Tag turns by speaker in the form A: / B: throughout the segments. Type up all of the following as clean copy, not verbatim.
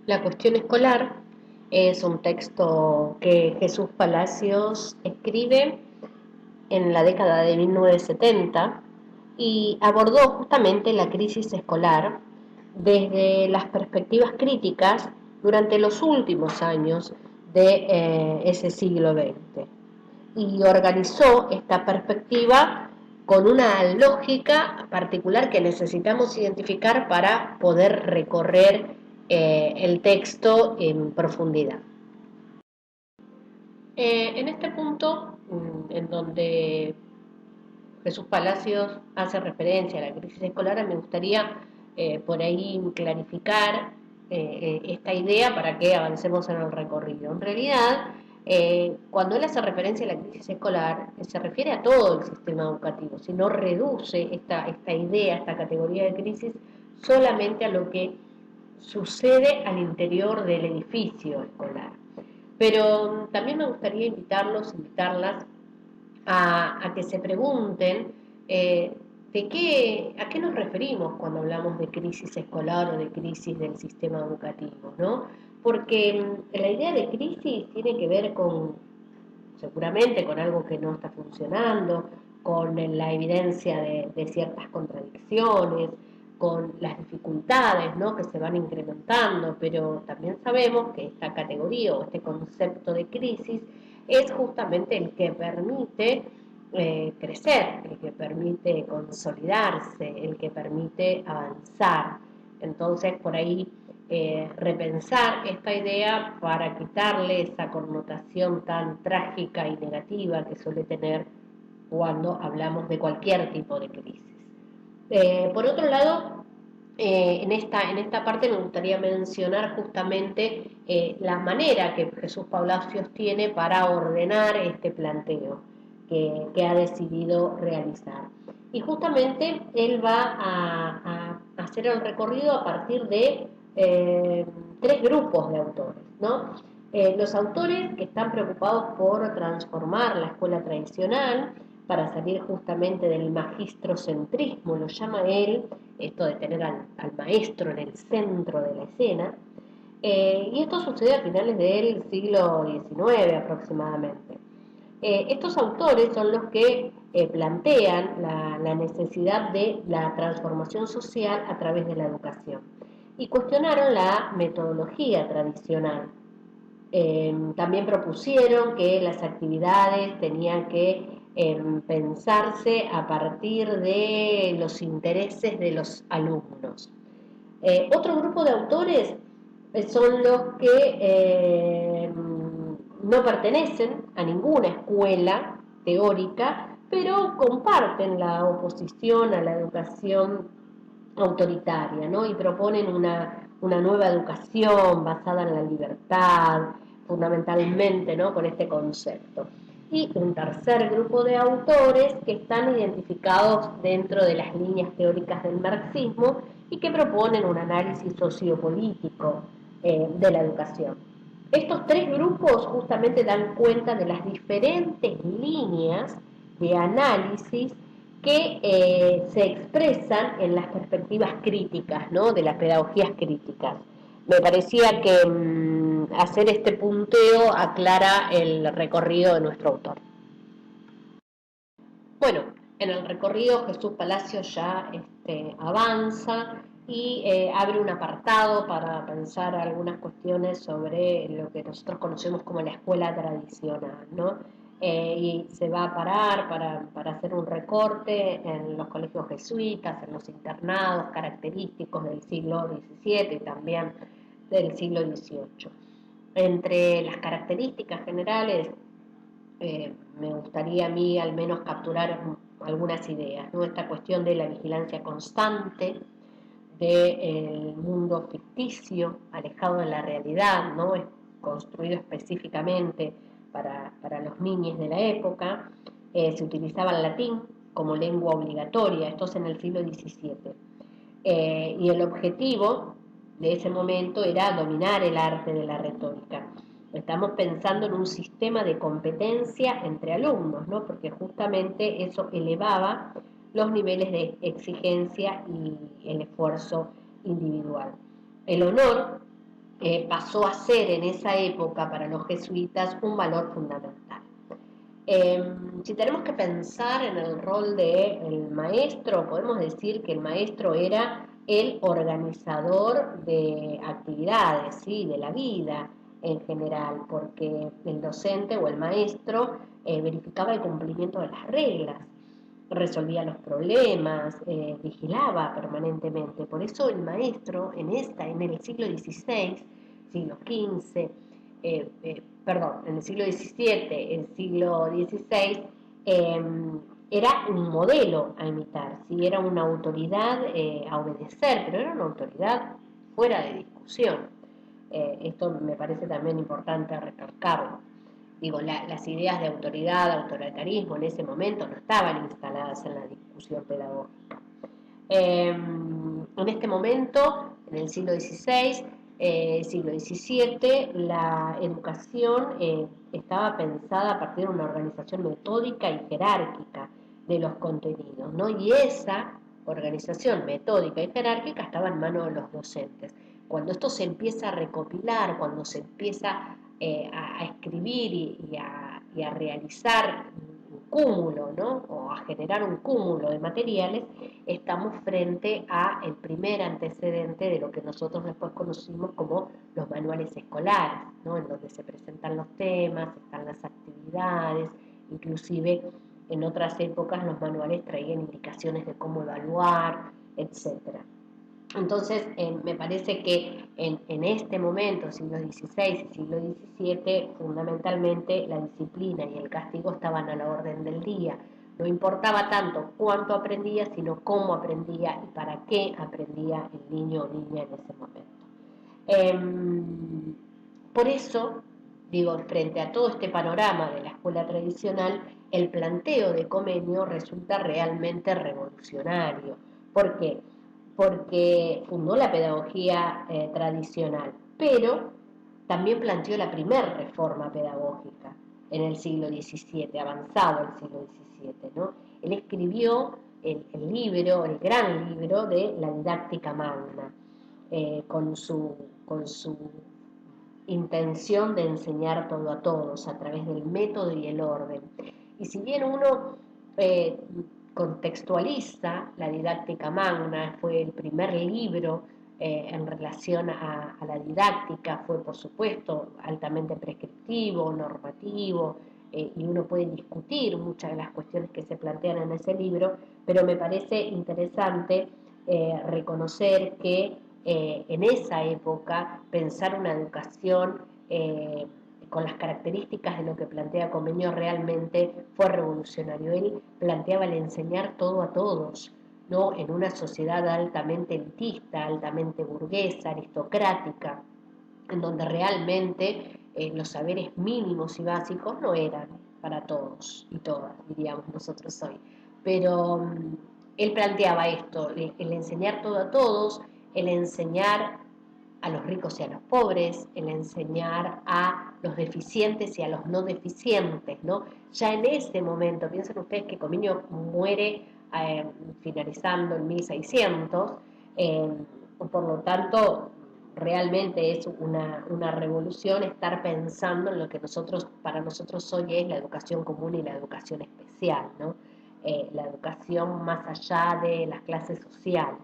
A: La cuestión escolar es un texto que Jesús Palacios escribe en la década de 1970 y abordó justamente la crisis escolar desde las perspectivas críticas durante los últimos años de ese siglo XX y organizó esta perspectiva con una lógica particular que necesitamos identificar para poder recorrer el texto en profundidad. En este punto, en donde Jesús Palacios hace referencia a la crisis escolar, me gustaría por ahí clarificar esta idea para que avancemos en el recorrido. En realidad, cuando él hace referencia a la crisis escolar, se refiere a todo el sistema educativo, si no reduce esta idea, esta categoría de crisis, solamente a lo que sucede al interior del edificio escolar. Pero también me gustaría invitarlas a que se pregunten a qué nos referimos cuando hablamos de crisis escolar o de crisis del sistema educativo, ¿no? Porque la idea de crisis tiene que ver seguramente con algo que no está funcionando, con la evidencia de ciertas contradicciones, con las dificultades, ¿no?, que se van incrementando, pero también sabemos que esta categoría o este concepto de crisis es justamente el que permite crecer, el que permite consolidarse, el que permite avanzar. Entonces, por ahí repensar esta idea para quitarle esa connotación tan trágica y negativa que suele tener cuando hablamos de cualquier tipo de crisis. Por otro lado, en esta parte me gustaría mencionar justamente la manera que Jesús Palacios tiene para ordenar este planteo que ha decidido realizar. Y justamente él va a hacer el recorrido a partir de tres grupos de autores, ¿no? Los autores que están preocupados por transformar la escuela tradicional para salir justamente del magistrocentrismo, lo llama él, esto de tener al maestro en el centro de la escena, y esto sucede a finales del siglo XIX aproximadamente. Estos autores son los que plantean la necesidad de la transformación social a través de la educación y cuestionaron la metodología tradicional. También propusieron que las actividades tenían que pensarse a partir de los intereses de los alumnos. Otro grupo de autores son los que no pertenecen a ninguna escuela teórica, pero comparten la oposición a la educación autoritaria, ¿no? Y proponen una nueva educación basada en la libertad, fundamentalmente, ¿no?, con este concepto. Y un tercer grupo de autores que están identificados dentro de las líneas teóricas del marxismo y que proponen un análisis sociopolítico de la educación. Estos tres grupos justamente dan cuenta de las diferentes líneas de análisis que se expresan en las perspectivas críticas, ¿no?, de las pedagogías críticas. Me parecía que hacer este punteo aclara el recorrido de nuestro autor. Bueno, en el recorrido Jesús Palacios ya avanza y abre un apartado para pensar algunas cuestiones sobre lo que nosotros conocemos como la escuela tradicional, ¿no? Y se va a parar para hacer un recorte en los colegios jesuitas, en los internados característicos del siglo XVII y también del siglo XVIII. Entre las características generales me gustaría a mí al menos capturar algunas ideas, ¿no? Esta cuestión de la vigilancia constante, del mundo ficticio, alejado de la realidad, ¿no?, es construido específicamente para los niños de la época, se utilizaba el latín como lengua obligatoria, esto es en el siglo XVII, y el objetivo de ese momento era dominar el arte de la retórica. Estamos pensando en un sistema de competencia entre alumnos, ¿no?, porque justamente eso elevaba los niveles de exigencia y el esfuerzo individual. El honor pasó a ser en esa época para los jesuitas un valor fundamental. Si tenemos que pensar en el rol del maestro, podemos decir que el maestro era el organizador de actividades, ¿sí? De la vida en general, porque el docente o el maestro verificaba el cumplimiento de las reglas, resolvía los problemas, vigilaba permanentemente. Por eso el maestro en el siglo XVI, siglo XV, en el siglo XVII, el siglo XVI, era un modelo a imitar, ¿sí? Era una autoridad a obedecer, pero era una autoridad fuera de discusión. Esto me parece también importante recalcarlo. Digo, las ideas de autoridad, autoritarismo en ese momento no estaban instaladas en la discusión pedagógica. En este momento, en el siglo XVI, siglo XVII, la educación estaba pensada a partir de una organización metódica y jerárquica de los contenidos, ¿no? Y esa organización metódica y jerárquica estaba en manos de los docentes. Cuando esto se empieza a recopilar, cuando se empieza a escribir y a realizar un cúmulo, ¿no? O a generar un cúmulo de materiales, estamos frente a el primer antecedente de lo que nosotros después conocimos como los manuales escolares, ¿no? En donde se presentan los temas, están las actividades, inclusive en otras épocas los manuales traían indicaciones de cómo evaluar, etcétera. Entonces, me parece que en este momento, siglo XVI y siglo XVII, fundamentalmente la disciplina y el castigo estaban a la orden del día. No importaba tanto cuánto aprendía, sino cómo aprendía y para qué aprendía el niño o niña en ese momento. Por eso, digo, frente a todo este panorama de la escuela tradicional, el planteo de Comenio resulta realmente revolucionario. ¿Por qué? Porque fundó la pedagogía tradicional, pero también planteó la primera reforma pedagógica en el siglo XVII, avanzado el siglo XVII, ¿no? Él escribió el gran libro de la didáctica magna, con su intención de enseñar todo a todos a través del método y el orden. Y si bien uno contextualiza la didáctica magna, fue el primer libro en relación a la didáctica, fue por supuesto altamente prescriptivo, normativo, y uno puede discutir muchas de las cuestiones que se plantean en ese libro, pero me parece interesante reconocer que en esa época pensar una educación con las características de lo que plantea Comenio realmente fue revolucionario. Él planteaba el enseñar todo a todos, ¿no? En una sociedad altamente elitista, altamente burguesa, aristocrática, en donde realmente los saberes mínimos y básicos no eran para todos y todas, diríamos nosotros hoy. Pero él planteaba esto, el enseñar todo a todos, el enseñar a los ricos y a los pobres, el enseñar a los deficientes y a los no deficientes, ¿no? Ya en ese momento, piensen ustedes que Comino muere finalizando en 1600, por lo tanto, realmente es una revolución estar pensando en lo que para nosotros hoy es la educación común y la educación especial, ¿no? La educación más allá de las clases sociales.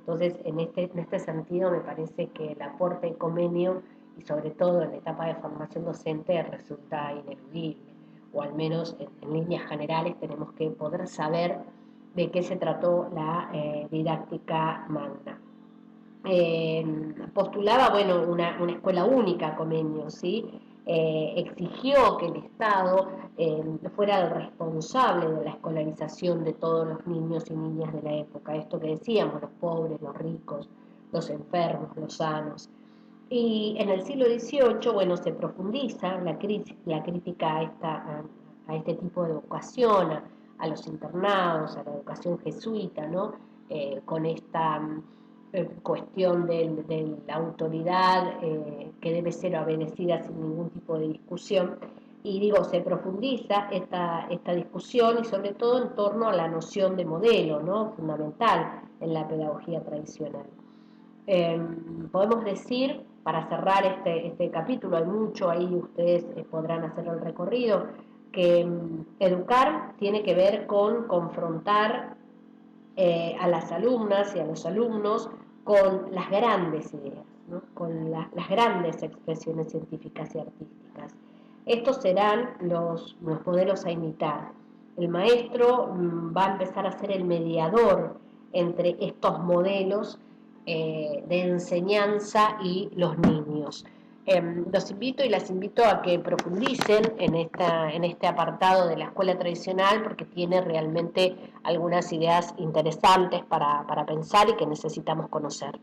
A: Entonces, en este sentido, me parece que el aporte de Comenio, y sobre todo en la etapa de formación docente, resulta ineludible, o al menos en líneas generales tenemos que poder saber de qué se trató la didáctica magna. Postulaba, bueno, una escuela única, Comenio, ¿sí? Exigió que el Estado fuera el responsable de la escolarización de todos los niños y niñas de la época, esto que decíamos, los pobres, los ricos, los enfermos, los sanos. Y en el siglo XVIII, bueno, se profundiza la crítica a este tipo de educación, a los internados, a la educación jesuita, ¿no? Con esta cuestión de la autoridad que debe ser obedecida sin ningún tipo de discusión. Y digo, se profundiza esta discusión y sobre todo en torno a la noción de modelo, ¿no? Fundamental en la pedagogía tradicional. Podemos decir para cerrar este capítulo, hay mucho ahí, ustedes podrán hacer el recorrido, que educar tiene que ver con confrontar a las alumnas y a los alumnos con las grandes ideas, ¿no? Con las grandes expresiones científicas y artísticas. Estos serán los modelos a imitar. El maestro va a empezar a ser el mediador entre estos modelos de enseñanza y los niños. Los invito y las invito a que profundicen en este apartado de la escuela tradicional, porque tiene realmente algunas ideas interesantes para pensar y que necesitamos conocer.